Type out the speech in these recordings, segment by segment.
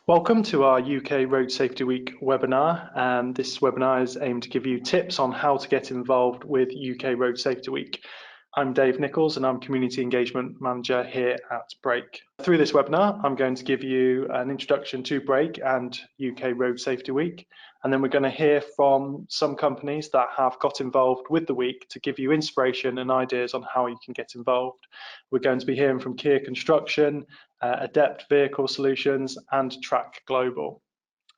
Welcome to our UK Road Safety Week webinar. This webinar is aimed to give you tips on how to get involved with UK Road Safety Week. I'm Dave Nichols and I'm Community Engagement Manager here at Brake. Through this webinar, I'm going to give you an introduction to Brake and UK Road Safety Week, and then we're going to hear from some companies that have got involved with the week to give you inspiration and ideas on how you can get involved. We're going to be hearing from Kier Construction, Adept Vehicle Solutions and Track Global.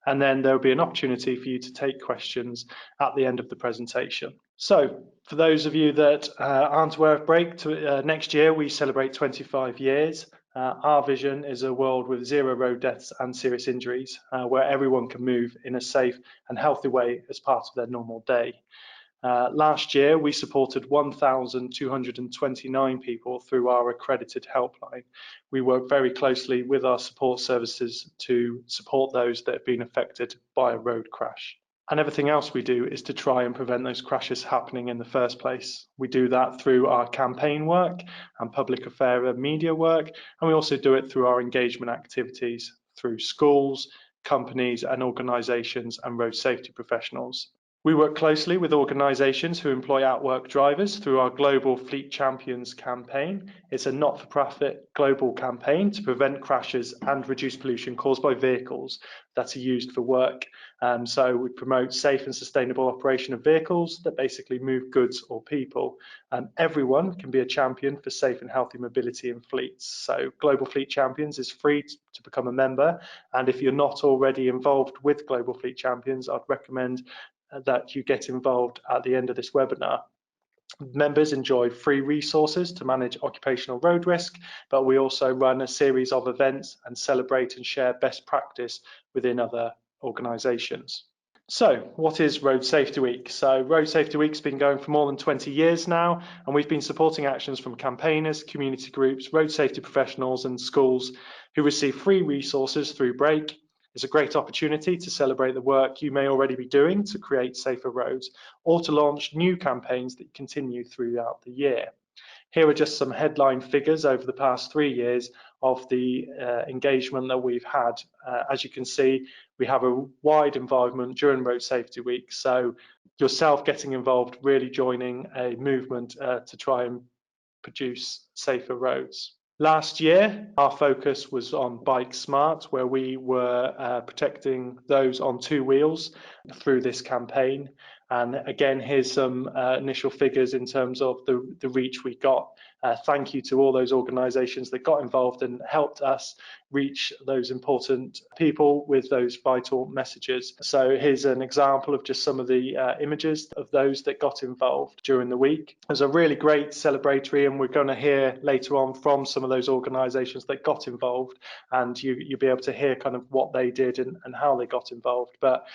And then there'll be an opportunity for you to take questions at the end of the presentation. So for those of you that aren't aware of Brake, next year we celebrate 25 years. Our vision is a world with zero road deaths and serious injuries, where everyone can move in a safe and healthy way as part of their normal day. Last year, we supported 1,229 people through our accredited helpline. We work very closely with our support services to support those that have been affected by a road crash. And everything else we do is to try and prevent those crashes happening in the first place. We do that through our campaign work and public affair and media work, and we also do it through our engagement activities through schools, companies and organisations and road safety professionals. We work closely with organisations who employ outwork drivers through our Global Fleet Champions campaign. It's a not-for-profit global campaign to prevent crashes and reduce pollution caused by vehicles that are used for work. So we promote safe and sustainable operation of vehicles that basically move goods or people. Everyone can be a champion for safe and healthy mobility in fleets. So Global Fleet Champions is free to become a member. And if you're not already involved with Global Fleet Champions, I'd recommend that you get involved at the end of this webinar. Members enjoy free resources to manage occupational road risk, but we also run a series of events and celebrate and share best practice within other organisations. So what is Road Safety Week? So Road Safety Week's been going for more than 20 years now, and we've been supporting actions from campaigners, community groups, road safety professionals and schools who receive free resources through Brake. It's a great opportunity to celebrate the work you may already be doing to create safer roads, or to launch new campaigns that continue throughout the year. Here are just some headline figures over the past 3 years of the engagement that we've had. As you can see, we have a wide involvement during Road Safety Week, so yourself getting involved, really joining a movement to try and produce safer roads. Last year, our focus was on Bike Smart, where we were protecting those on two wheels through this campaign. And again, here's some initial figures in terms of the reach we got. Thank you to all those organisations that got involved and helped us reach those important people with those vital messages. So here's an example of just some of the images of those that got involved during the week. It was a really great celebratory, and we're going to hear later on from some of those organisations that got involved, and you'll be able to hear kind of what they did and how they got involved. But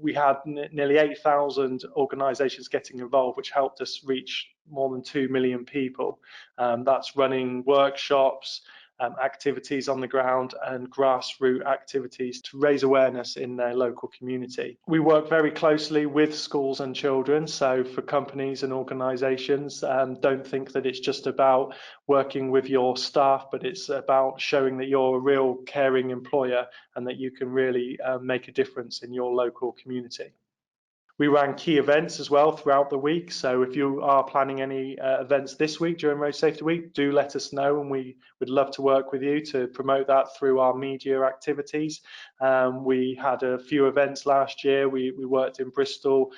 we had nearly 8,000 organisations getting involved, which helped us reach more than 2 million people. That's running workshops, activities on the ground and grassroots activities to raise awareness in their local community. We work very closely with schools and children, so for companies and organisations, don't think that it's just about working with your staff, but it's about showing that you're a real caring employer and that you can really make a difference in your local community. We ran key events as well throughout the week, so if you are planning any events this week during Road Safety Week, do let us know, and we would love to work with you to promote that through our media activities. We had a few events last year. We worked in Bristol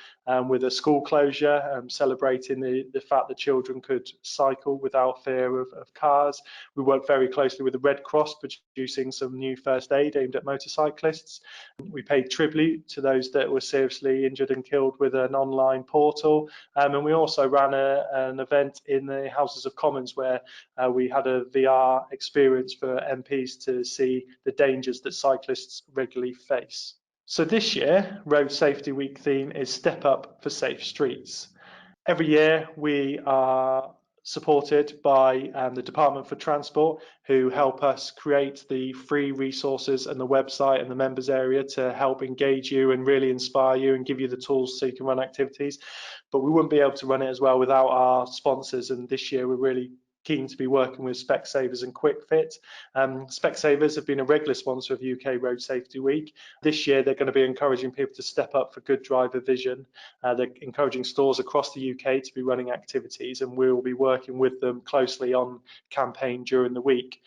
with a school closure, celebrating the fact that children could cycle without fear of cars. We worked very closely with the Red Cross, producing some new first aid aimed at motorcyclists. We paid tribute to those that were seriously injured and killed with an online portal, and we also ran an event in the Houses of Commons where we had a VR experience for MPs to see the dangers that cyclists regularly face. So this year, Road Safety Week theme is Step Up for Safe Streets. Every year we are supported by the Department for Transport, who help us create the free resources and the website and the members area to help engage you and really inspire you and give you the tools so you can run activities. But we wouldn't be able to run it as well without our sponsors, and this year we're really keen to be working with Specsavers and QuickFit. Specsavers have been a regular sponsor of UK Road Safety Week. This year they're going to be encouraging people to step up for good driver vision. They're encouraging stores across the UK to be running activities, and we'll be working with them closely on campaign during the week.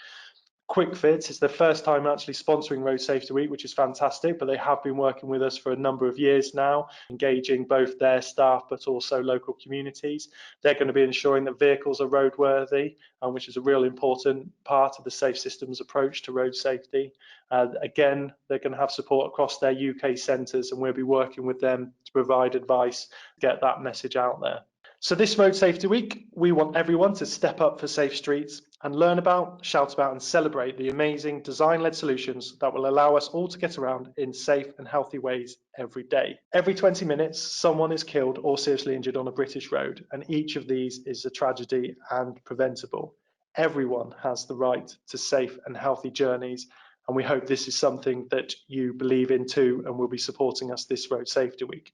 QuickFit is the first time actually sponsoring Road Safety Week, which is fantastic, but they have been working with us for a number of years now, engaging both their staff but also local communities. They're going to be ensuring that vehicles are roadworthy, which is a real important part of the Safe Systems approach to road safety. Again, they're going to have support across their UK centres, and we'll be working with them to provide advice, get that message out there. So this Road Safety Week, we want everyone to step up for safe streets and learn about, shout about and celebrate the amazing design-led solutions that will allow us all to get around in safe and healthy ways every day. Every 20 minutes, someone is killed or seriously injured on a British road, and each of these is a tragedy and preventable. Everyone has the right to safe and healthy journeys, and we hope this is something that you believe in too and will be supporting us this Road Safety Week.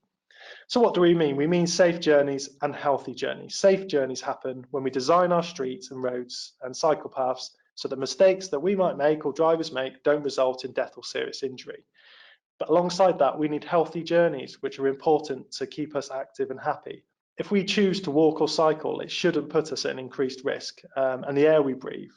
So what do we mean? We mean safe journeys and healthy journeys. Safe journeys happen when we design our streets and roads and cycle paths so that mistakes that we might make or drivers make don't result in death or serious injury. But alongside that, we need healthy journeys, which are important to keep us active and happy. If we choose to walk or cycle, it shouldn't put us at an increased risk, and the air we breathe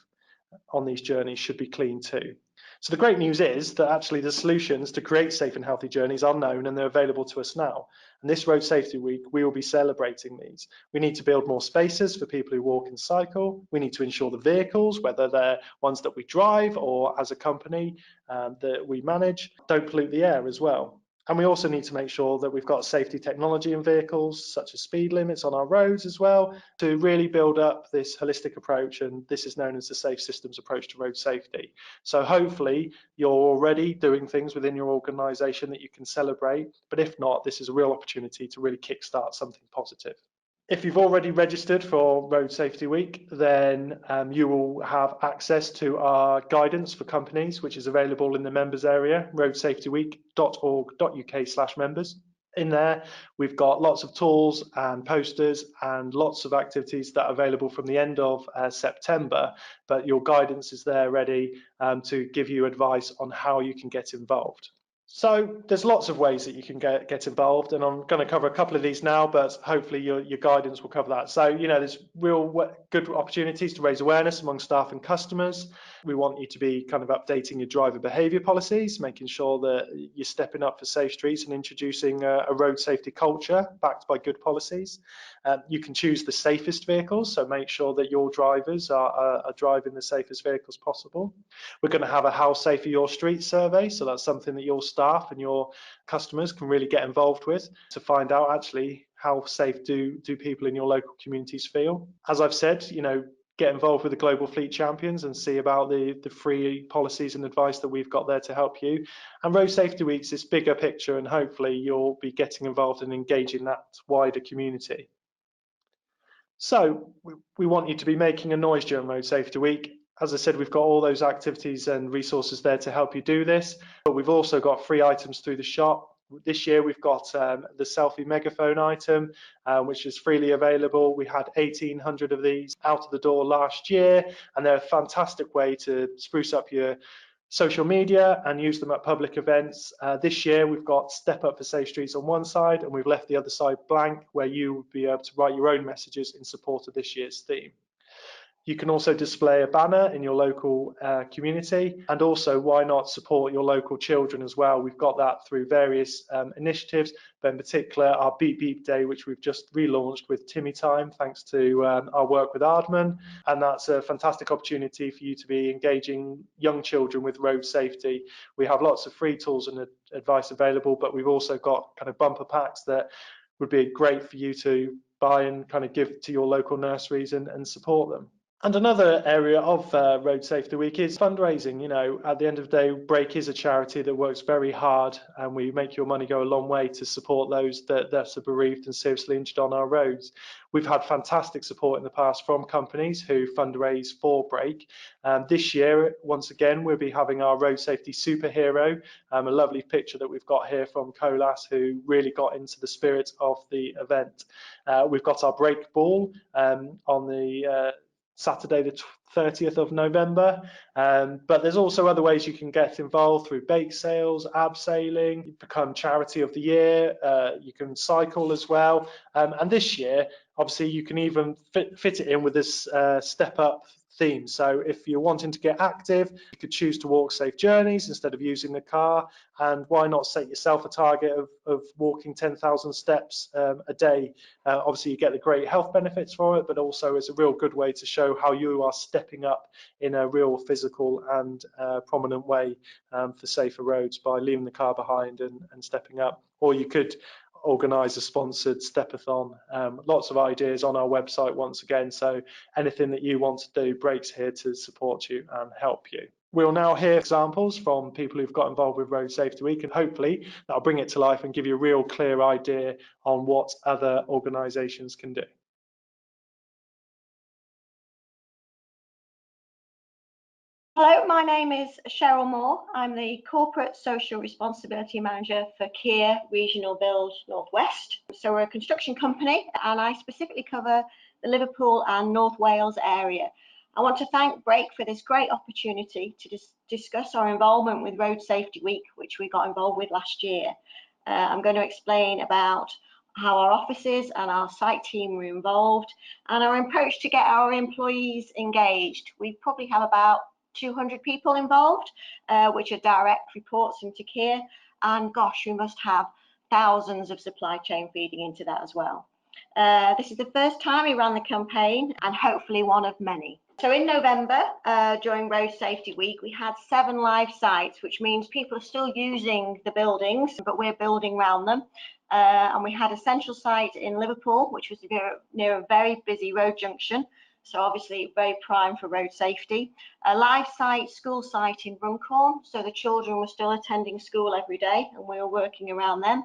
on these journeys should be clean too. So the great news is that actually the solutions to create safe and healthy journeys are known and they're available to us now. And this Road Safety Week, we will be celebrating these. We need to build more spaces for people who walk and cycle. We need to ensure the vehicles, whether they're ones that we drive or as a company that we manage, don't pollute the air as well. And we also need to make sure that we've got safety technology in vehicles, such as speed limits on our roads as well, to really build up this holistic approach. And this is known as the Safe Systems approach to road safety. So hopefully you're already doing things within your organisation that you can celebrate. But if not, this is a real opportunity to really kickstart something positive. If you've already registered for Road Safety Week, then you will have access to our guidance for companies, which is available in the members area, roadsafetyweek.org.uk/members. In there, we've got lots of tools and posters and lots of activities that are available from the end of September, but your guidance is there ready to give you advice on how you can get involved. So there's lots of ways that you can get involved, and I'm going to cover a couple of these now, but hopefully your guidance will cover that. So, there's real good opportunities to raise awareness among staff and customers. We want you to be kind of updating your driver behaviour policies, making sure that you're stepping up for safe streets and introducing a road safety culture backed by good policies. You can choose the safest vehicles, so make sure that your drivers are driving the safest vehicles possible. We're going to have a How Safe Are Your Streets survey, so that's something that your staff and your customers can really get involved with to find out actually how safe do people in your local communities feel. As I've said, get involved with the Global Fleet Champions and see about the free policies and advice that we've got there to help you. And Road Safety Week's this bigger picture, and hopefully you'll be getting involved and engaging that wider community. So we want you to be making a noise during Road Safety Week. As I said, we've got all those activities and resources there to help you do this, but we've also got free items through the shop. This year we've got the selfie megaphone item, which is freely available. We had 1,800 of these out of the door last year, and they're a fantastic way to spruce up your social media and use them at public events. This year we've got Step Up for Safe Streets on one side, and we've left the other side blank, where you will be able to write your own messages in support of this year's theme. You can also display a banner in your local community, and also why not support your local children as well. We've got that through various initiatives, but in particular our Beep Beep Day, which we've just relaunched with Timmy Time, thanks to our work with Ardman, and that's a fantastic opportunity for you to be engaging young children with road safety. We have lots of free tools and advice available, but we've also got kind of bumper packs that would be great for you to buy and kind of give to your local nurseries and support them. And another area of Road Safety Week is fundraising. At the end of the day, Break is a charity that works very hard, and we make your money go a long way to support those that are bereaved and seriously injured on our roads. We've had fantastic support in the past from companies who fundraise for Break. This year, once again, we'll be having our Road Safety Superhero, a lovely picture that we've got here from Colas, who really got into the spirit of the event. We've got our Break Ball on the Saturday the 30th of November. But there's also other ways you can get involved through bake sales, abseiling, you become charity of the year, you can cycle as well. And this year, obviously, you can even fit it in with this step up theme. So if you're wanting to get active, you could choose to walk safe journeys instead of using the car. And why not set yourself a target of walking 10,000 steps a day? Obviously, you get the great health benefits for it, but also it's a real good way to show how you are stepping up in a real physical and prominent way for safer roads by leaving the car behind and stepping up. Or you could organise a sponsored stepathon. Lots of ideas on our website once again, so anything that you want to do, Brake's here to support you and help you. We'll now hear examples from people who've got involved with Road Safety Week, and hopefully that'll bring it to life and give you a real clear idea on what other organisations can do. Hello, my name is Cheryl Moore. I'm the Corporate Social Responsibility Manager for Kier Regional Build Northwest. So we're a construction company, and I specifically cover the Liverpool and North Wales area. I want to thank Brake for this great opportunity to discuss our involvement with Road Safety Week, which we got involved with last year. I'm going to explain about how our offices and our site team were involved and our approach to get our employees engaged. We probably have about 200 people involved, which are direct reports into Kier, and gosh, we must have thousands of supply chain feeding into that as well. This is the first time we ran the campaign, and hopefully one of many. So in November, during Road Safety Week, we had 7 live sites, which means people are still using the buildings, but we're building around them. And we had a central site in Liverpool, which was near a very busy road junction. So obviously very prime for road safety. A live site, school site in Runcorn, so the children were still attending school every day and we were working around them.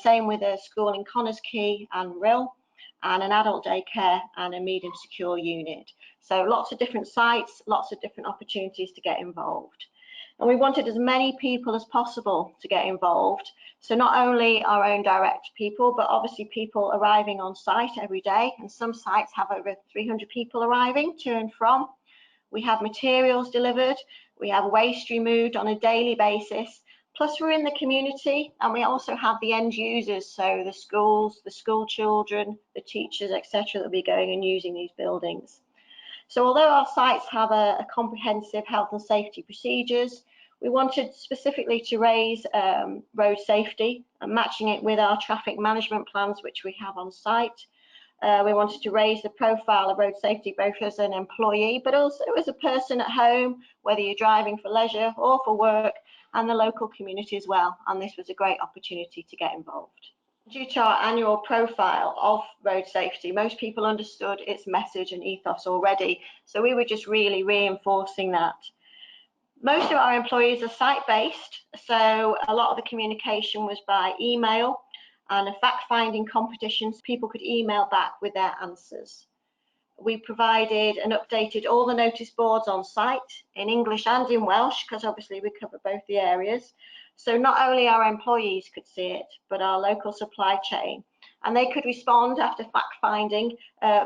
Same with a school in Connors Quay and Rill, and an adult daycare and a medium secure unit. So lots of different sites, lots of different opportunities to get involved. And we wanted as many people as possible to get involved. So not only our own direct people, but obviously people arriving on site every day. And some sites have over 300 people arriving to and from. We have materials delivered. We have waste removed on a daily basis. Plus we're in the community, and we also have the end users. So the schools, the school children, the teachers, etc., that will be going and using these buildings. So although our sites have a comprehensive health and safety procedures, we wanted specifically to raise road safety and matching it with our traffic management plans, which we have on site. We wanted to raise the profile of road safety both as an employee, but also as a person at home, whether you're driving for leisure or for work, and the local community as well. And this was a great opportunity to get involved. Due to our annual profile of road safety, most people understood its message and ethos already, so we were just really reinforcing that. Most of our employees are site-based, so a lot of the communication was by email, and a fact-finding competitions, people could email back with their answers. We provided and updated all the notice boards on site in English and in Welsh, because obviously we cover both the areas. So not only our employees could see it, but our local supply chain, and they could respond after fact-finding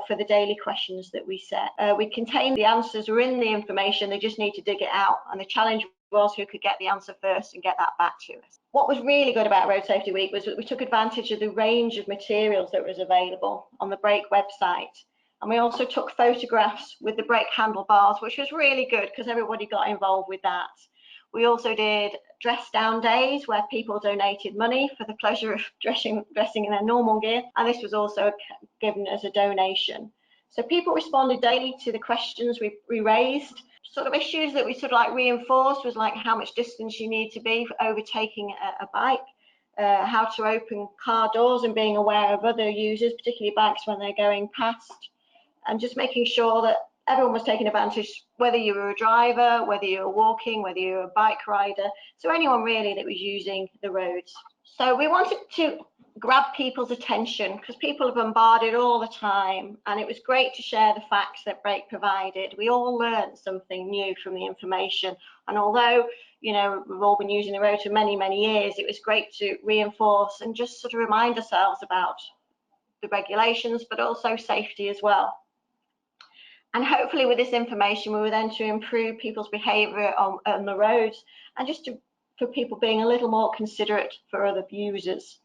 for the daily questions that we set. We contained the answers were in the information, they just need to dig it out, and the challenge was who could get the answer first and get that back to us. What was really good about Road Safety Week was that we took advantage of the range of materials that was available on the Brake website. And we also took photographs with the Brake handlebars, which was really good because everybody got involved with that. We also did dress down days where people donated money for the pleasure of dressing in their normal gear. And this was also given as a donation. So people responded daily to the questions we raised. Sort of issues that we sort of like reinforced was like how much distance you need to be for overtaking a bike, how to open car doors and being aware of other users, particularly bikes when they're going past, and just making sure that everyone was taking advantage, whether you were a driver, whether you were walking, whether you were a bike rider, so anyone really that was using the roads. So we wanted to grab people's attention because people are bombarded all the time, and it was great to share the facts that Brake provided. We all learned something new from the information, and although we've all been using the road for many years, it was great to reinforce and just sort of remind ourselves about the regulations, but also safety as well. And hopefully with this information, we were then to improve people's behaviour on the roads, and just for people being a little more considerate for other users.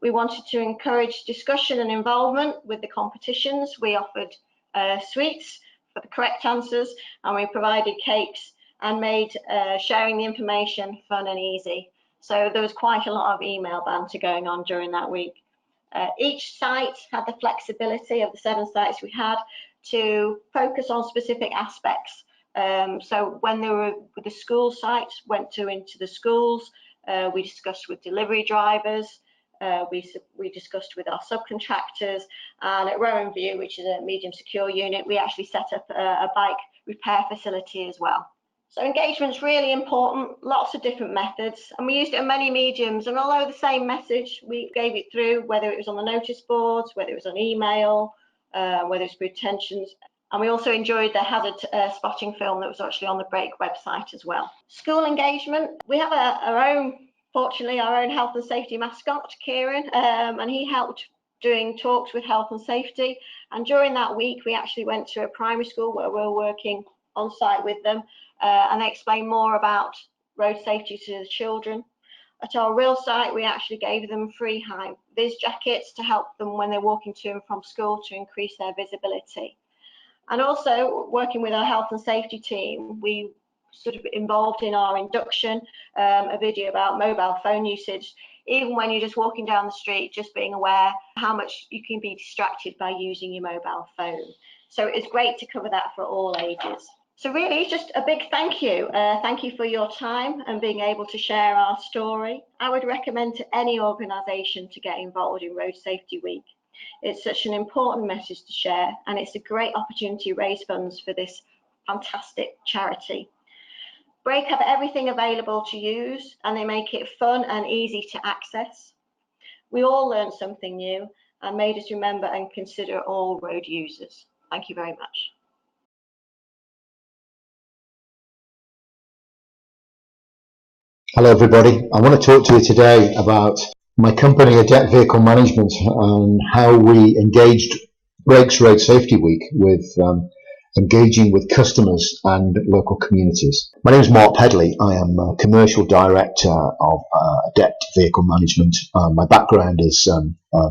We wanted to encourage discussion and involvement with the competitions. We offered sweets for the correct answers, and we provided cakes and made sharing the information fun and easy. So there was quite a lot of email banter going on during that week. Each site had the flexibility of the 7 sites we had to focus on specific aspects. So when they were with the school sites, went into the schools, we discussed with delivery drivers, we discussed with our subcontractors, and at Rowan View, which is a medium secure unit, we actually set up a bike repair facility as well. So engagement's really important, lots of different methods, and we used it in many mediums, and although the same message, we gave it through, whether it was on the notice boards, whether it was on email, whether it was through tensions. And we also enjoyed the hazard spotting film that was actually on the Brake website as well. School engagement, we have fortunately, our own health and safety mascot, Kieran, and he helped doing talks with health and safety. And during that week, we actually went to a primary school where we're working on site with them, and they explained more about road safety to the children. At our real site, we actually gave them free high-vis jackets to help them when they're walking to and from school to increase their visibility. And also working with our health and safety team, we sort of involved in our induction a video about mobile phone usage. Even when you're just walking down the street, just being aware how much you can be distracted by using your mobile phone. So it's great to cover that for all ages. So really, just a big thank you. Thank you for your time and being able to share our story. I would recommend to any organisation to get involved in Road Safety Week. It's such an important message to share, and it's a great opportunity to raise funds for this fantastic charity. Brake have everything available to use, and they make it fun and easy to access. We all learned something new and made us remember and consider all road users. Thank you very much. Hello everybody, I want to talk to you today about my company, Adept Vehicle Management, and how we engaged Brakes Road Safety Week with engaging with customers and local communities. My name is Mark Pedley. I am Commercial Director of Adept Vehicle Management. My background is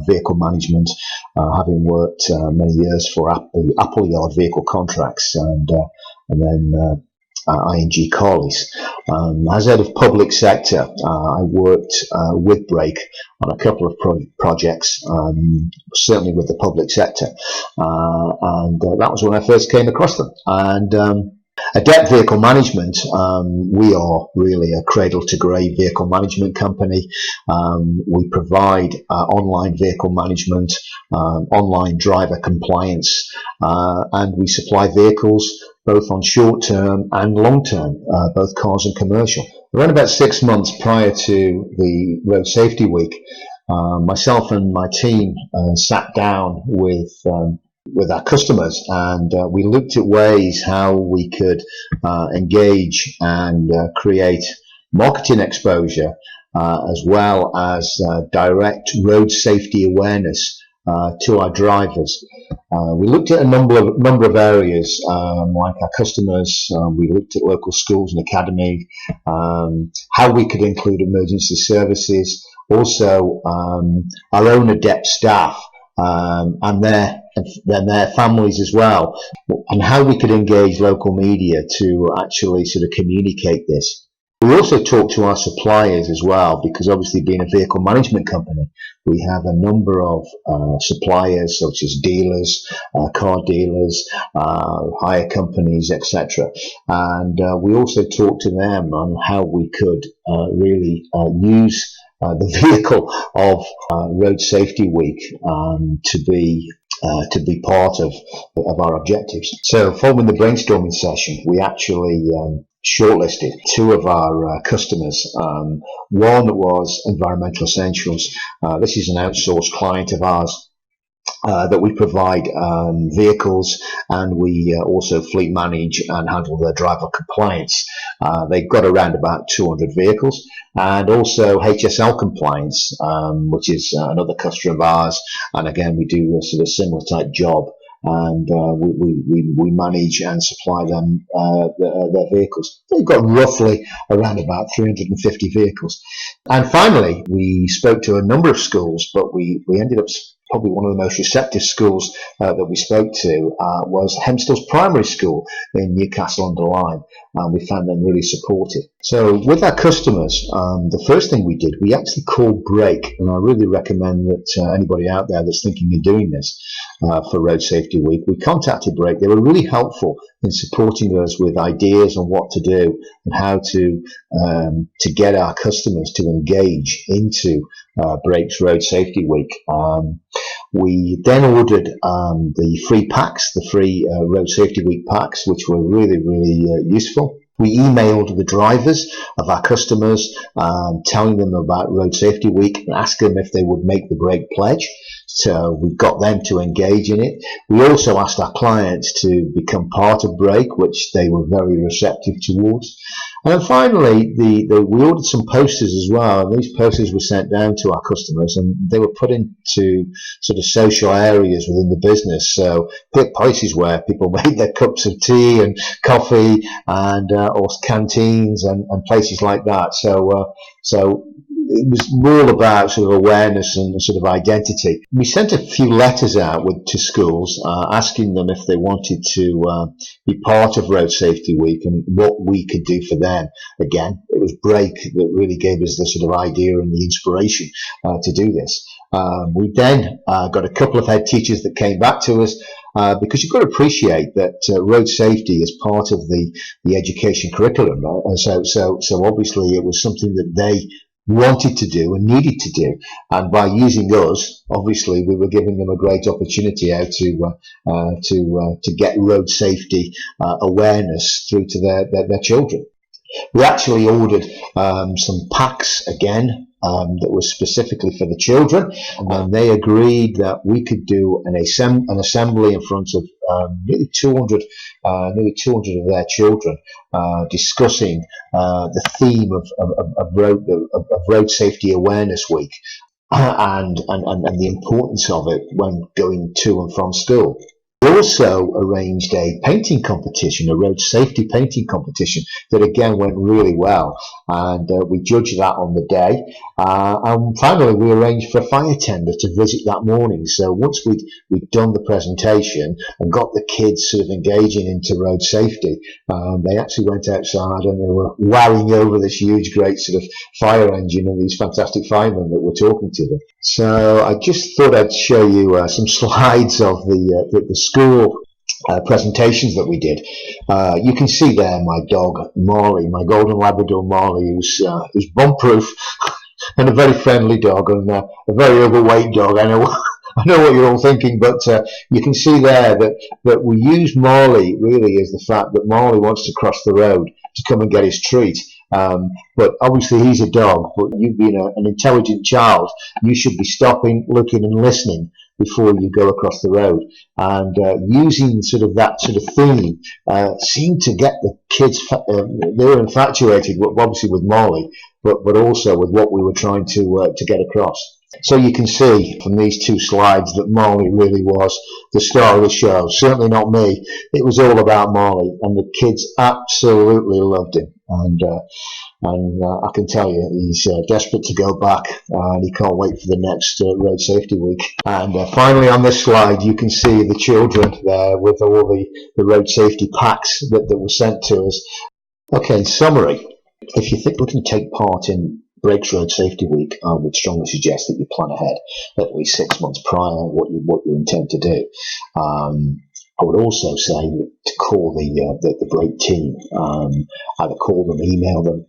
vehicle management, having worked many years for Appleyard Vehicle Contracts and then ING Corliss. As head of public sector, I worked with Brake on a couple of projects, certainly with the public sector, and that was when I first came across them. And Adept Vehicle Management, we are really a cradle-to-grave vehicle management company. We provide online vehicle management, online driver compliance, and we supply vehicles both on short-term and long-term, both cars and commercial. Around about 6 months prior to the Road Safety Week, myself and my team sat down with our customers, and we looked at ways how we could engage and create marketing exposure, as well as direct road safety awareness to our drivers. We looked at a number of areas, like our customers. We looked at local schools and academy, how we could include emergency services, also our own Adept staff, and their families as well, and how we could engage local media to actually sort of communicate this. We also talk to our suppliers as well, because obviously being a vehicle management company, we have a number of suppliers such as dealers, car dealers, hire companies, etc. And we also talk to them on how we could really use the vehicle of Road Safety Week to be part of our objectives. So following the brainstorming session, we actually shortlisted 2 of our customers. One was Environmental Essentials. This is an outsourced client of ours that we provide vehicles, and we also fleet manage and handle their driver compliance. They've got around about 200 vehicles, and also HSL compliance, which is another customer of ours, and again we do a sort of similar type job and we manage and supply them their vehicles. They've got roughly around about 350 vehicles. And finally, we spoke to a number of schools, but we ended up probably one of the most receptive schools that we spoke to was Hemstills Primary School in Newcastle-under-Lyme. We found them really supportive. So with our customers, the first thing we did, we actually called Brake, and I really recommend that anybody out there that's thinking of doing this for Road Safety Week, we contacted Brake. They were really helpful in supporting us with ideas on what to do and how to get our customers to engage into Brake's Road Safety Week. We then ordered the free packs, the free Road Safety Week packs, which were really, really useful. We emailed the drivers of our customers, telling them about Road Safety Week and asked them if they would make the Brake pledge. So we got them to engage in it. We also asked our clients to become part of Brake, which they were very receptive towards. And then finally, we ordered some posters as well, and these posters were sent down to our customers, and they were put into sort of social areas within the business. So places where people made their cups of tea and coffee, and or canteens and places like that. So it was all about sort of awareness and sort of identity. We sent a few letters out to schools asking them if they wanted to be part of Road Safety Week and what we could do for them. Again, it was Brake that really gave us the sort of idea and the inspiration to do this. We then got a couple of head teachers that came back to us because you've got to appreciate that road safety is part of the education curriculum, right? And so obviously it was something that they wanted to do and needed to do, and by using us, obviously we were giving them a great opportunity how to get road safety awareness through to their children. We actually ordered some packs again that was specifically for the children, and they agreed that we could do an assembly in front of nearly 200 of their children, discussing the theme of Road Safety Awareness Week and the importance of it when going to and from school. We also arranged a painting competition, a road safety painting competition that again went really well, and we judged that on the day. And finally, we arranged for a fire tender to visit that morning. So once we'd done the presentation and got the kids sort of engaging into road safety, they actually went outside and they were wowing over this huge, great sort of fire engine and these fantastic firemen that were talking to them. So I just thought I'd show you some slides of the school presentations that we did. You can see there my dog Marley, my golden Labrador Marley, who's bomb-proof and a very friendly dog, and a very overweight dog. I know what you're all thinking, but you can see there that we use Marley really as the fact that Marley wants to cross the road to come and get his treat. But obviously he's a dog, but you've been an intelligent child. You should be stopping, looking and listening before you go across the road. And using sort of that sort of theme seemed to get the kids, they were infatuated obviously with Marley, but also with what we were trying to get across. So you can see from these two slides that Marley really was the star of the show. Certainly not me. It was all about Marley, and the kids absolutely loved him. And I can tell you, he's desperate to go back, and he can't wait for the next Road Safety Week. And finally, on this slide, you can see the children there with all the road safety packs that were sent to us. Okay, in summary, if you're looking to take part in Brake's Road Safety Week, I would strongly suggest that you plan ahead at least 6 months prior what you intend to do. I would also say to call the Brake team, either call them, email them,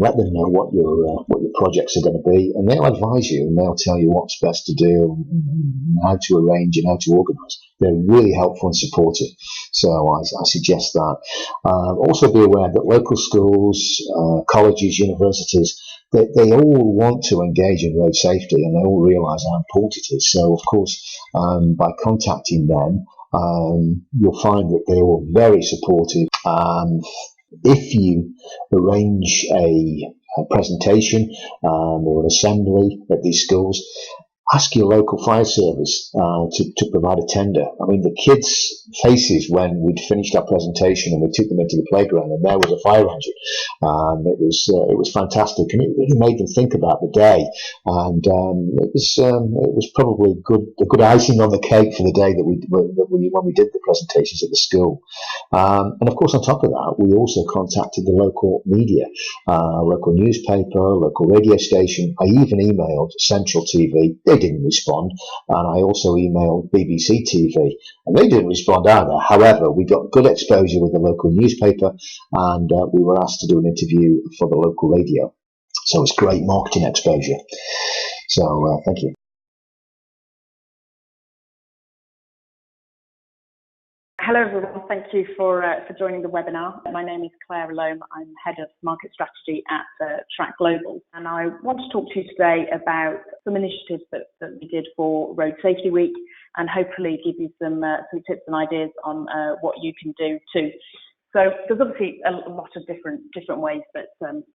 let them know what your projects are going to be, and they'll advise you and they'll tell you what's best to do and how to arrange and how to organise. They're really helpful and supportive, so I suggest that. Also be aware that local schools, colleges, universities, they all want to engage in road safety, and they all realise how important it is. So of course, by contacting them, you'll find that they were very supportive. If you arrange a presentation or an assembly at these schools, ask your local fire service to provide a tender. I mean, the kids' faces when we'd finished our presentation and we took them into the playground and there was a fire engine. It was fantastic, and it really made them think about the day. And it was probably a good icing on the cake for the day when we did the presentations at the school. And of course, on top of that, we also contacted the local media, local newspaper, local radio station. I even emailed Central TV. They didn't respond. And I also emailed BBC TV, and they didn't respond either. However, we got good exposure with the local newspaper, and we were asked to do an interview for the local radio. So it's great marketing exposure. So thank you. Hello everyone, thank you for joining the webinar. My name is Claire Alome. I'm Head of Market Strategy at Track Global, and I want to talk to you today about some initiatives that we did for Road Safety Week, and hopefully give you some tips and ideas on what you can do too. So there's obviously a lot of different ways that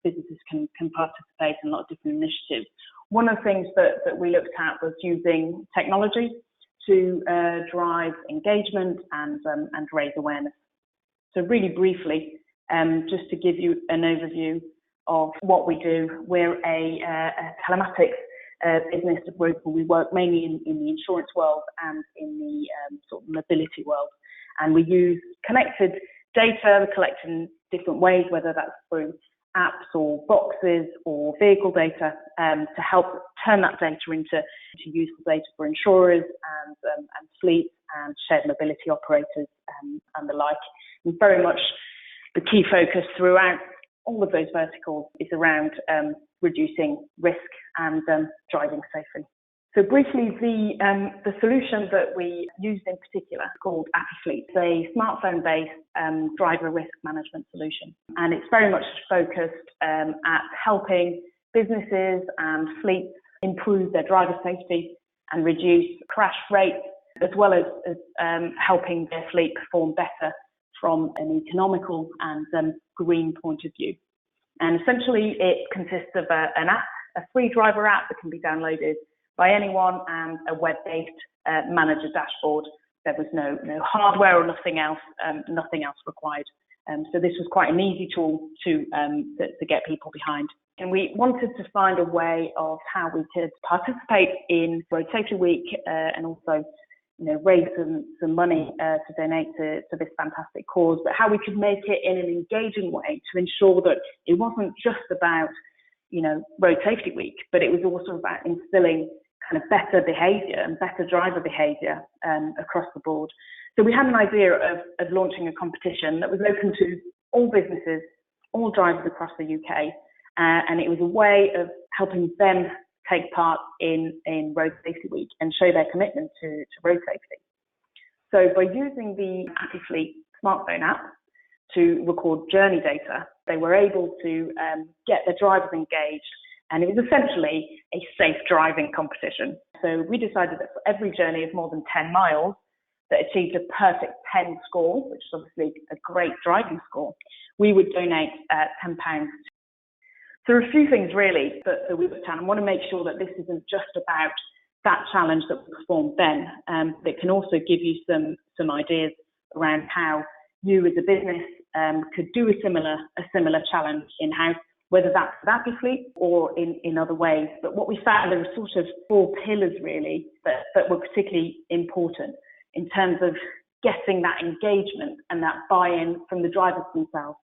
businesses can participate in a lot of different initiatives. One of the things that we looked at was using technology to drive engagement and raise awareness. So really briefly, just to give you an overview of what we do, we're a telematics business where we work mainly in the insurance world and in the sort of mobility world. And we use connected data, collected in different ways, whether that's through apps or boxes or vehicle data, to help turn that data into useful data for insurers and fleets and shared mobility operators and the like. And very much the key focus throughout all of those verticals is around reducing risk and driving safely. So briefly, the solution that we used in particular is called AppyFleet. It's a smartphone-based driver risk management solution, and it's very much focused at helping businesses and fleets improve their driver safety and reduce crash rates, as well as helping their fleet perform better from an economical and green point of view. And essentially, it consists of an app, a free driver app that can be downloaded by anyone, and a web-based manager dashboard. There was no hardware or nothing else required. So this was quite an easy tool to get people behind. And we wanted to find a way of how we could participate in Road Safety Week and also, raise some money to donate to this fantastic cause, but how we could make it in an engaging way to ensure that it wasn't just about, Road Safety Week, but it was also about instilling kind of better behaviour and better driver behaviour across the board. So we had an idea of launching a competition that was open to all businesses, all drivers across the UK, and it was a way of helping them take part in Road Safety Week and show their commitment to road safety. So by using the AppyFleet smartphone app to record journey data, they were able to get their drivers engaged, and it was essentially a safe driving competition. So we decided that for every journey of more than 10 miles that achieved a perfect 10 score, which is obviously a great driving score, we would donate £10. So there are a few things really that we looked at, and want to make sure that this isn't just about that challenge that we performed then, but it can also give you some ideas around how you as a business could do a similar challenge in-house, whether that's with AppyFleet or in other ways. But what we found, there were sort of 4 pillars really that were particularly important in terms of getting that engagement and that buy-in from the drivers themselves.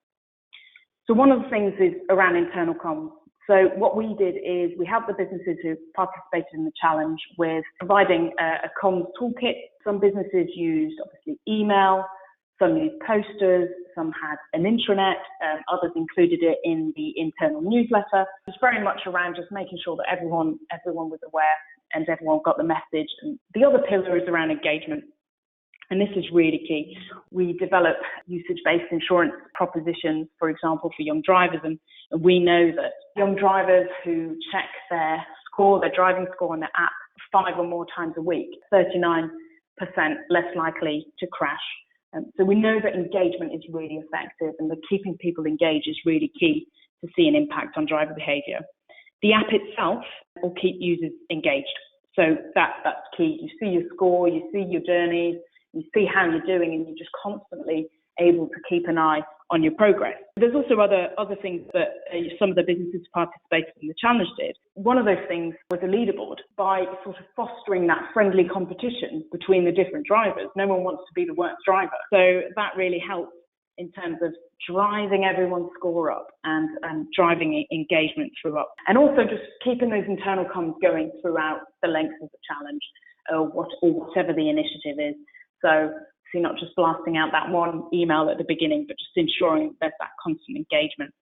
So one of the things is around internal comms. So what we did is we helped the businesses who participated in the challenge with providing a comms toolkit. Some businesses used obviously email, some used posters, some had an intranet, others included it in the internal newsletter. It's very much around just making sure that everyone was aware and everyone got the message. And the other pillar is around engagement. And this is really key. We develop usage-based insurance propositions, for example, for young drivers. And we know that young drivers who check their driving score on their app 5 or more times a week, 39% less likely to crash. So we know that engagement is really effective, and that keeping people engaged is really key to see an impact on driver behaviour. The app itself will keep users engaged. So that's key. You see your score, you see your journeys, you see how you're doing, and you're just constantly able to keep an eye on your progress. There's also other things that some of the businesses participating in the challenge did. One of those things was a leaderboard. By sort of fostering that friendly competition between the different drivers, no one wants to be the worst driver. So that really helps in terms of driving everyone's score up and driving engagement throughout. And also just keeping those internal comms going throughout the length of the challenge or whatever the initiative is. So not just blasting out that one email at the beginning, but just ensuring there's that constant engagement.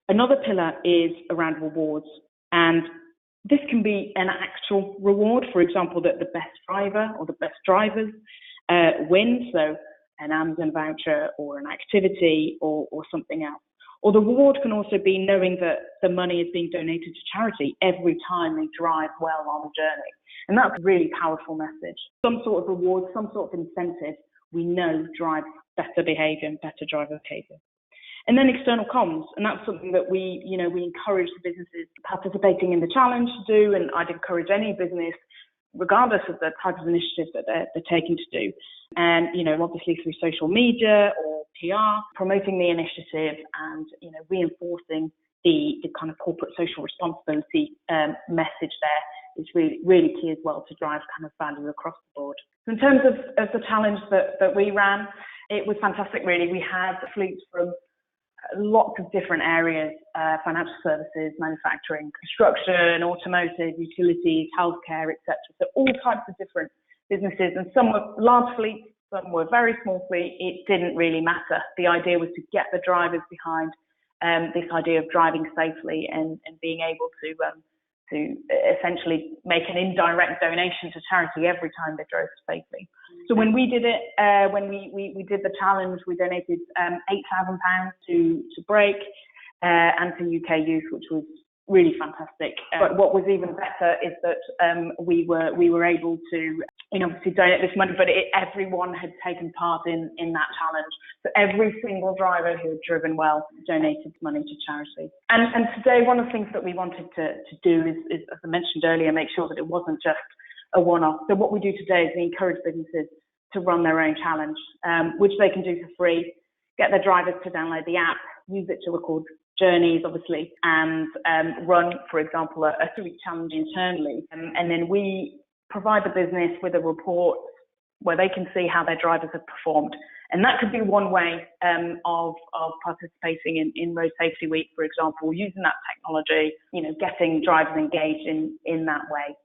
Another pillar is around rewards. And this can be an actual reward, for example, that the best driver or the best drivers win. So an Amazon voucher or an activity or something else. Or the reward can also be knowing that the money is being donated to charity every time they drive well on the journey. And that's a really powerful message. Some sort of reward, some sort of incentive, we know drives better behaviour and better driver behaviour. And then external comms, and that's something that we encourage the businesses participating in the challenge to do, and I'd encourage any business, regardless of the type of initiative that they're taking to do. And, obviously through social media or PR, promoting the initiative and, reinforcing the kind of corporate social responsibility message there is really, really key as well to drive kind of value across the board. So in terms of the challenge that we ran, it was fantastic really. We had fleets from lots of different areas, financial services, manufacturing, construction, automotive, utilities, healthcare, etc. So all types of different businesses, and some were large fleets, some were very small fleet. It didn't really matter. The idea was to get the drivers behind this idea of driving safely and being able to essentially make an indirect donation to charity every time they drove safely. So when we did it, when we did the challenge, we donated £8,000 to Brake and to UK Youth, which was really fantastic. But what was even better is that we were able to obviously donate this money, but everyone had taken part in that challenge. So every single driver who had driven well donated money to charity. And today, one of the things that we wanted to do is, as I mentioned earlier, make sure that it wasn't just a one-off. So what we do today is we encourage businesses to run their own challenge, which they can do for free, get their drivers to download the app, use it to record journeys, obviously, and run, for example, a 3-week challenge internally. And then we provide the business with a report where they can see how their drivers have performed. And that could be one way of participating in Road Safety Week, for example, using that technology, getting drivers engaged in that way.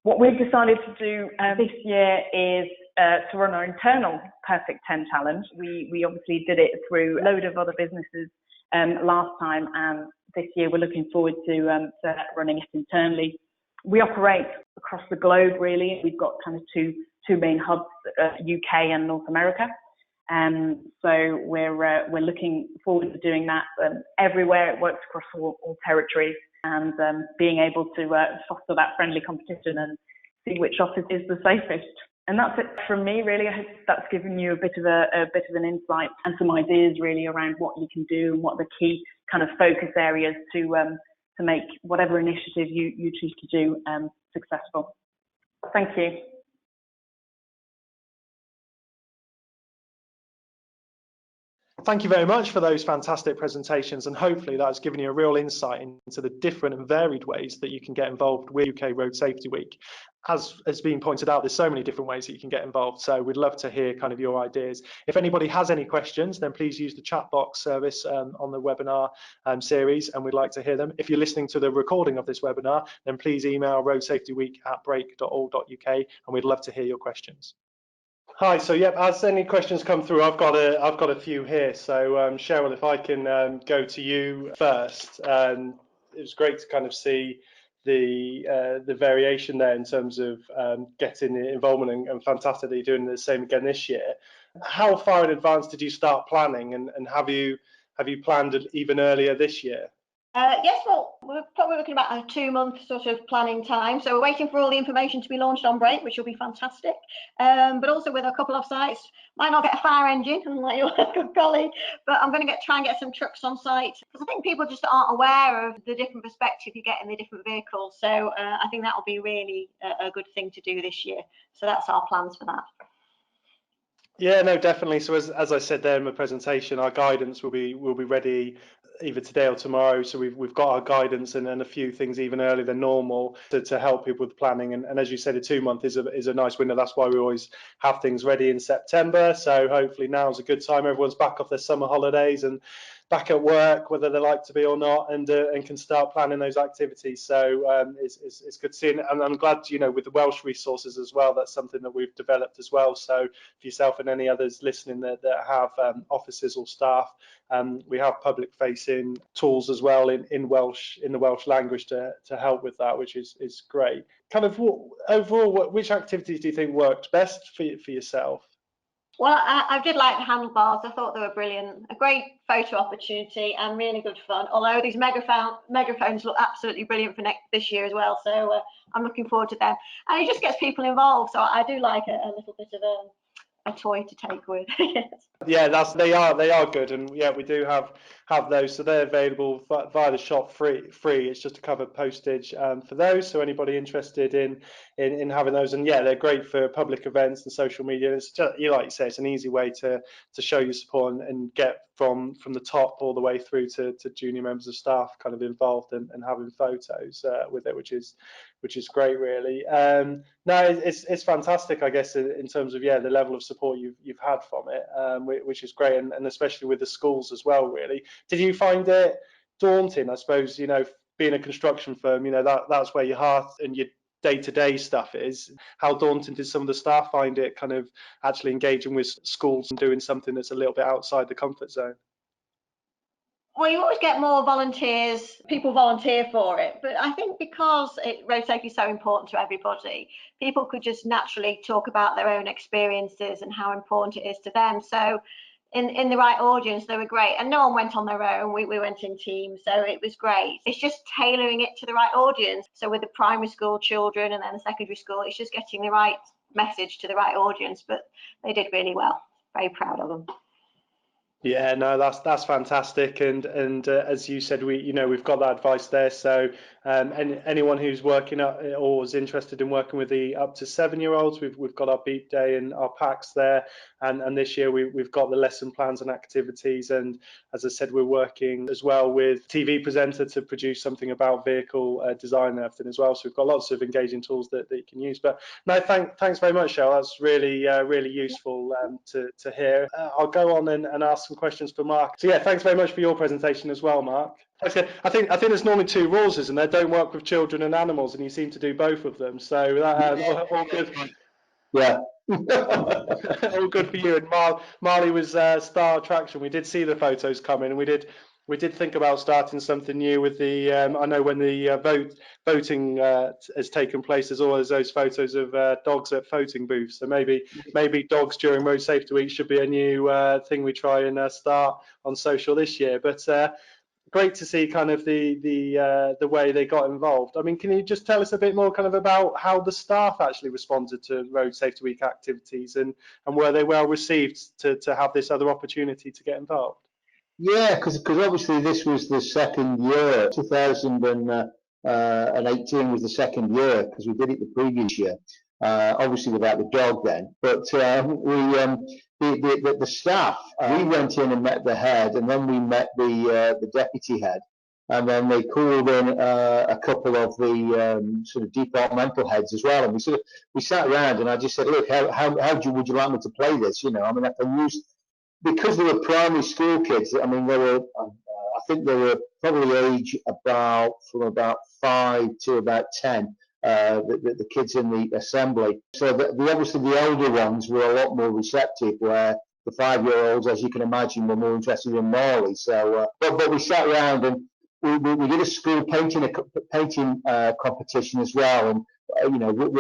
What we've decided to do this year is to run our internal Perfect 10 challenge. We obviously did it through a load of other businesses last time, and this year we're looking forward to running it internally. We operate across the globe, really. We've got kind of two main hubs, UK and North America. So we're looking forward to doing that everywhere. It works across all territories, and being able to foster that friendly competition and see which office is the safest. And that's it from me, really. I hope that's given you a bit of an insight and some ideas, really, around what you can do and what the key kind of focus areas to make whatever initiative you choose to do successful. Thank you. Thank you very much for those fantastic presentations, and hopefully that's given you a real insight into the different and varied ways that you can get involved with UK Road Safety Week. As has been pointed out, there's so many different ways that you can get involved, so we'd love to hear kind of your ideas. If anybody has any questions, then please use the chat box service on the webinar series, and we'd like to hear them. If you're listening to the recording of this webinar, then please email roadsafetyweek@brake.org.uk, and we'd love to hear your questions. Hi, so yep, as any questions come through, I've got a few here. So Cheryl, if I can go to you first. It was great to kind of see the variation there in terms of getting involvement, and fantastic that you're doing the same again this year. How far in advance did you start planning, and have you planned even earlier this year? Yes, well, we're probably looking about a 2-month sort of planning time. So we're waiting for all the information to be launched on Break, which will be fantastic. But also with a couple of sites, might not get a fire engine, unlike your good colleague, but I'm going to try and get some trucks on site because I think people just aren't aware of the different perspective you get in the different vehicles. So I think that will be really a good thing to do this year. So that's our plans for that. Yeah, no, definitely. So as I said there in my presentation, our guidance will be ready either today or tomorrow. So we've got our guidance and a few things even earlier than normal to help people with planning. And as you said, a 2-month is a nice window. That's why we always have things ready in September. So hopefully now's a good time. Everyone's back off their summer holidays and back at work, whether they like to be or not, and can start planning those activities. So it's good to see, and I'm glad, you know, with the Welsh resources as well, that's something that we've developed as well. So for yourself and any others listening that have offices or staff, we have public-facing tools as well in Welsh, in the Welsh language to help with that, which is great. Kind of overall, which activities do you think worked best for yourself? Well, I did like the handlebars. I thought they were brilliant. A great photo opportunity and really good fun. Although these megaphones look absolutely brilliant for this year as well. So I'm looking forward to them. And it just gets people involved. So I do like a little bit of a toy to take with. Yeah, they are good, and yeah, we do have those, so they're available via the shop free. It's just to cover postage for those. So anybody interested in having those, and yeah, they're great for public events and social media. It's just, like you say, it's an easy way to show your support and get from the top all the way through to junior members of staff kind of involved and having photos with it, which is great, really. No, it's fantastic, I guess, in terms of the level of support you've had from it, which is great, and especially with the schools as well, really. Did you find it daunting? I suppose, being a construction firm, that's where your heart and your day-to-day stuff is. How daunting did some of the staff find it, kind of actually engaging with schools and doing something that's a little bit outside the comfort zone? Well, you always get more volunteers, people volunteer for it, but I think because road safety is so important to everybody, people could just naturally talk about their own experiences and how important it is to them. So in the right audience, they were great, and no one went on their own. We went in teams, so it was great. It's just tailoring it to the right audience. So with the primary school children and then the secondary school, it's just getting the right message to the right audience, but they did really well. Very proud of them. Yeah, no, that's fantastic, and as you said, we've got that advice there. So anyone who's working or is interested in working with the up to 7-year-olds, we've got our Beep Day and our packs there, and this year we've got the lesson plans and activities, and as I said, we're working as well with TV presenter to produce something about vehicle design and everything as well. So we've got lots of engaging tools that you can use. But no, thanks very much, Cheryl. That's really useful to hear. I'll go on and ask some questions for Mark. So yeah, thanks very much for your presentation as well, Mark. Okay, I think there's normally 2 rules, isn't there? Don't work with children and animals, and you seem to do both of them. So all good. Yeah. All good for you. And Marley was star attraction. We did see the photos come in, and we did think about starting something new with the. I know when the voting has taken place, there's always those photos of dogs at voting booths. So maybe dogs during Road Safety Week should be a new thing we try and start on social this year. But great to see kind of the way they got involved. I mean, can you just tell us a bit more kind of about how the staff actually responded to Road Safety Week activities, and were they well received to have this other opportunity to get involved? Yeah, because obviously this was the second year. 2018 was the second year because we did it the previous year. Obviously without the dog then, but the staff. We went in and met the head, and then we met the deputy head, and then they called in a couple of the sort of departmental heads as well. And we sat around, and I just said, look, how would you like me to play this? I mean, I can use. Because they were primary school kids, I mean, I think they were probably age from about 5 to about 10, the kids in the assembly. So obviously the older ones were a lot more receptive, where the 5-year-olds, as you can imagine, were more interested in Marley. So, but we sat around and we did a school painting competition as well, and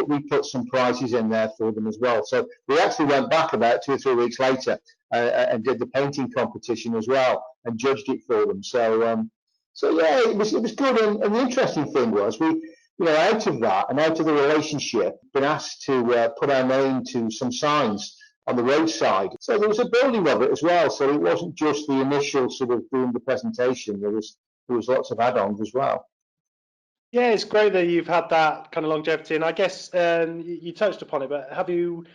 we put some prizes in there for them as well. So we actually went back about 2 or 3 weeks later and did the painting competition as well and judged it for them. So So yeah, it was good. And the interesting thing was out of that and out of the relationship, been asked to put our name to some signs on the roadside. So there was a building of it as well. So it wasn't just the initial sort of doing the presentation. There was lots of add-ons as well. Yeah, it's great that you've had that kind of longevity, and I guess you touched upon it. But have you,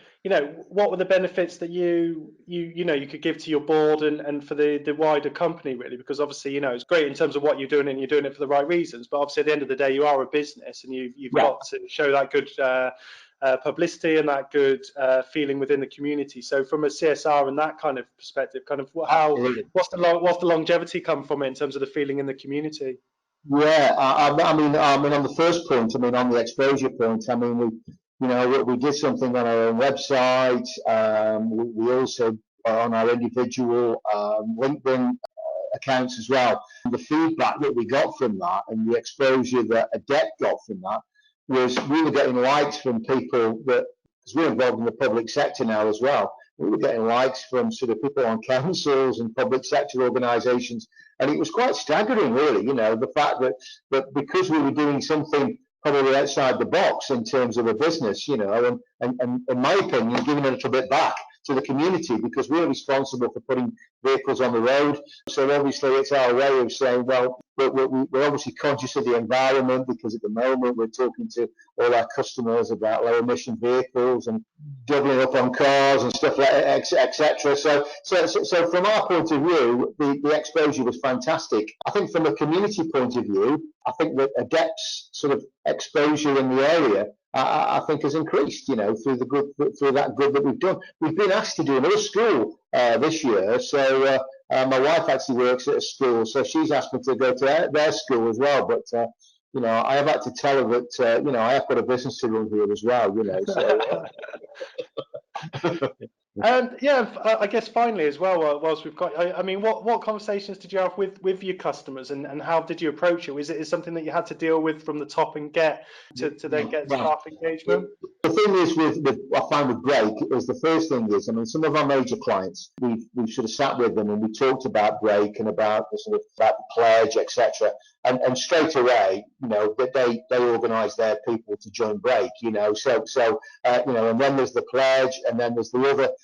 what were the benefits that you could give to your board and for the wider company, really? Because obviously, it's great in terms of what you're doing, and you're doing it for the right reasons. But obviously, at the end of the day, you are a business, and you've got to show that good publicity and that good feeling within the community. So, from a CSR and that kind of perspective, kind of what's the longevity come from it in terms of the feeling in the community? Yeah, I mean, on the first point, I mean, on the exposure point, I mean, we did something on our own website. We also are on our individual LinkedIn accounts as well. And the feedback that we got from that and the exposure that Adept got from that was we were getting likes from people that, because we're involved in the public sector now as well, we were getting likes from sort of people on councils and public sector organisations. And it was quite staggering, really, the fact that because we were doing something probably outside the box in terms of a business, and in my opinion, giving a little bit back to the community because we're responsible for putting vehicles on the road. So obviously it's our way of saying, well, we're obviously conscious of the environment because at the moment we're talking to all our customers about low emission vehicles and doubling up on cars and stuff like etc. So from our point of view, the exposure was fantastic. I think from a community point of view, I think that Adept's sort of exposure in the area I think has increased, through that good that we've done. We've been asked to do another school this year, so my wife actually works at a school, so she's asked me to go to their school as well. But I have had to tell her that I have got a business to run here as well. So. And yeah, I guess finally as well, whilst we've got, I mean, what conversations did you have with your customers, and how did you approach it? Was it something that you had to deal with from the top and get to then get staff engagement? The thing is with I find with Brake is the first thing is, I mean, some of our major clients, we've sort of sat with them and we talked about Brake and about the pledge, etc. And straight away, that they organise their people to join Brake, so and then there's the pledge, and then there's the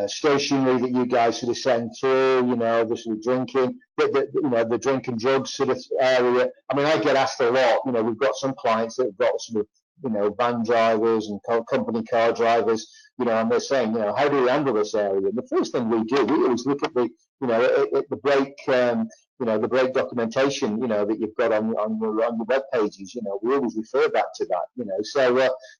stationery that you guys sort of send through, the sort of drinking, the drink and drugs sort of area. I mean, I get asked a lot. We've got some clients that have got sort of van drivers and company car drivers, and they're saying, how do we handle this area? And the first thing we do, we always look at the Brake, the Brake documentation, that you've got on your web pages. We always refer back to that. So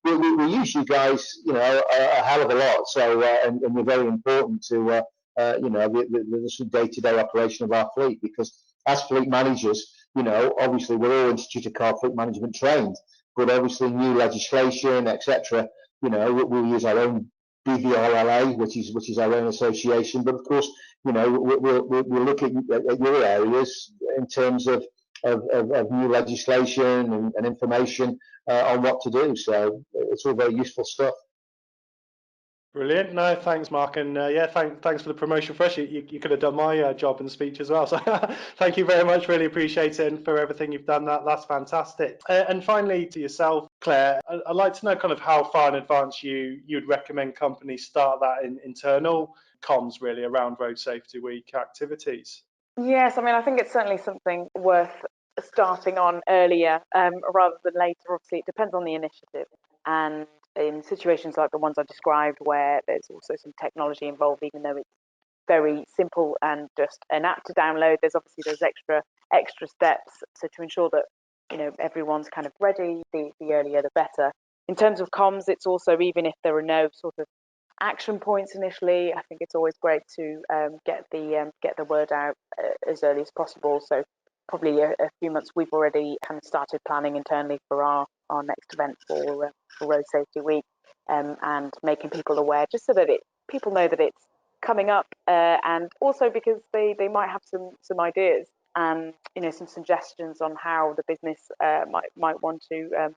we use you guys, a hell of a lot. So and we're very important to the day-to-day operation of our fleet, because as fleet managers, obviously we're all Institute of Car Fleet Management trained. But obviously, new legislation, etc. We'll use our own BVRLA, which is our own association. But of course, we'll look at your areas in terms of new legislation and information on what to do. So it's all very useful stuff. Brilliant. No, thanks, Mark, and thanks for the promotion for us. You could have done my job and speech as well. So thank you very much. Really appreciate it, and for everything you've done. That's fantastic. And finally, to yourself, Claire, I'd like to know kind of how far in advance you'd recommend companies start that internal comms really around Road Safety Week activities. Yes, I mean, I think it's certainly something worth starting on earlier rather than later. Obviously, it depends on the initiative, and in situations like the ones I described where there's also some technology involved, even though it's very simple and just an app to download, there's obviously those extra steps. So to ensure that everyone's kind of ready, the earlier the better. In terms of comms, it's also, even if there are no sort of action points initially, I think it's always great to get the word out as early as possible. So probably a few months, we've already kind of started planning internally for our next event for Road Safety Week, and making people aware, just so that people know that it's coming up, and also because they might have some ideas and some suggestions on how the business might want to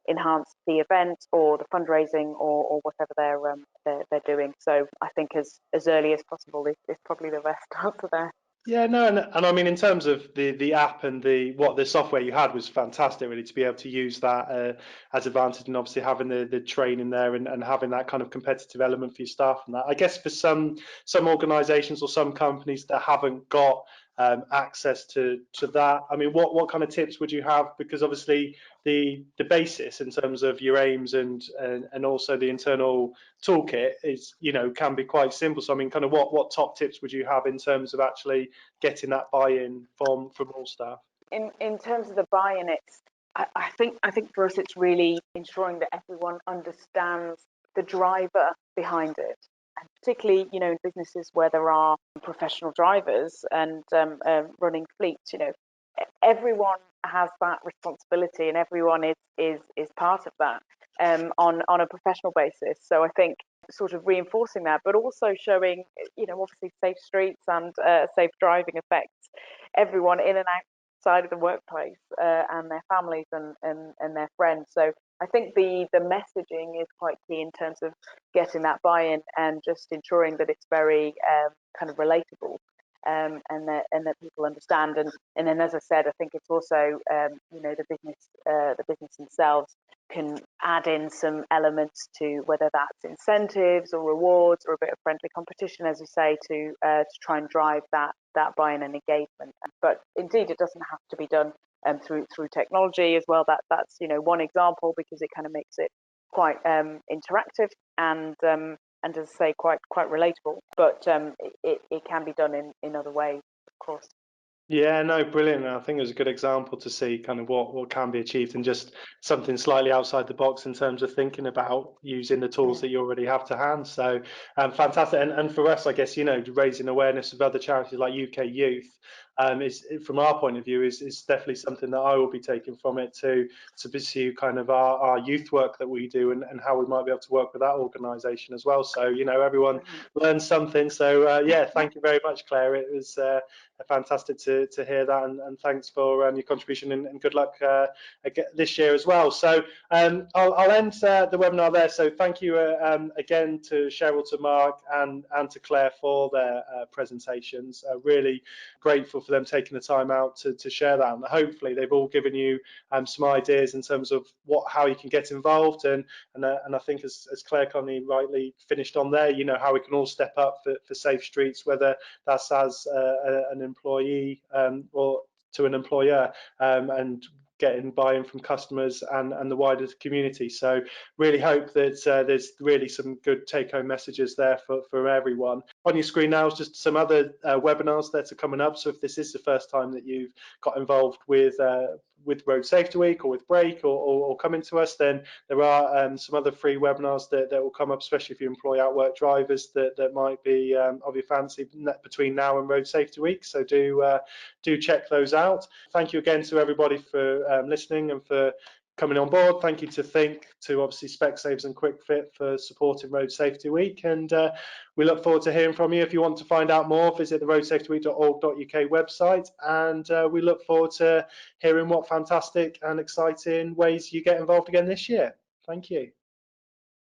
enhance the event or the fundraising or whatever they're doing. So I think as early as possible is probably the best answer there. Yeah, no, and I mean, in terms of the app and the software you had was fantastic, really, to be able to use that as advantage, and obviously having the training there and having that kind of competitive element for your staff and that. I guess for some organisations or some companies that haven't got access to that, I mean, what kind of tips would you have? Because obviously the basis in terms of your aims and also the internal toolkit is, you know, can be quite simple. So I mean, kind of what top tips would you have in terms of actually getting that buy-in from all staff? In terms of the buy-in, I think for us it's really ensuring that everyone understands the driver behind it, and particularly, you know, in businesses where there are professional drivers and running fleets, you know, everyone has that responsibility and everyone is part of that on a professional basis. So I think sort of reinforcing that, but also showing, you know, obviously safe streets and safe driving affects everyone in and outside of the workplace and their families and their friends. So I think the messaging is quite key in terms of getting that buy-in and just ensuring that it's very kind of relatable. And that people understand, and then, as I said, I think it's also you know, the business themselves can add in some elements to, whether that's incentives or rewards or a bit of friendly competition, as you say, to try and drive that buy-in and engagement. But indeed, it doesn't have to be done through technology as well. That's, you know, one example, because it kind of makes it quite interactive and as I say, quite relatable. But it can be done in other ways, of course. Yeah, no, brilliant. I think it was a good example to see kind of what can be achieved, and just something slightly outside the box in terms of thinking about using the tools that you already have to hand. So fantastic. And for us, I guess, you know, raising awareness of other charities like UK Youth is, from our point of view, is definitely something that I will be taking from it to pursue kind of our youth work that we do, and how we might be able to work with that organisation as well. So, you know, everyone learns something. So yeah, thank you very much, Claire. It was fantastic to hear that, and thanks for your contribution, and good luck this year as well. So I'll end the webinar there. So thank you again to Cheryl, to Mark, and to Claire for their presentations. Really grateful for them taking the time out to share that, and hopefully they've all given you some ideas in terms of how you can get involved, and I think as Claire Conley rightly finished on there, you know, how we can all step up for safe streets, whether that's as an employee or to an employer, and getting buy-in from customers and the wider community. So really hope that there's really some good take-home messages there for everyone. On your screen now is just some other webinars that are coming up. So if this is the first time that you've got involved with Road Safety Week or with Break or coming to us, then there are some other free webinars that will come up, especially if you employ outwork drivers that might be of your fancy between now and Road Safety Week. So do check those out. Thank you again to everybody for listening and for coming on board. Thank you to Think, to obviously Specsavers and QuickFit for supporting Road Safety Week, and we look forward to hearing from you. If you want to find out more, visit the roadsafetyweek.org.uk website, and we look forward to hearing what fantastic and exciting ways you get involved again this year. Thank you.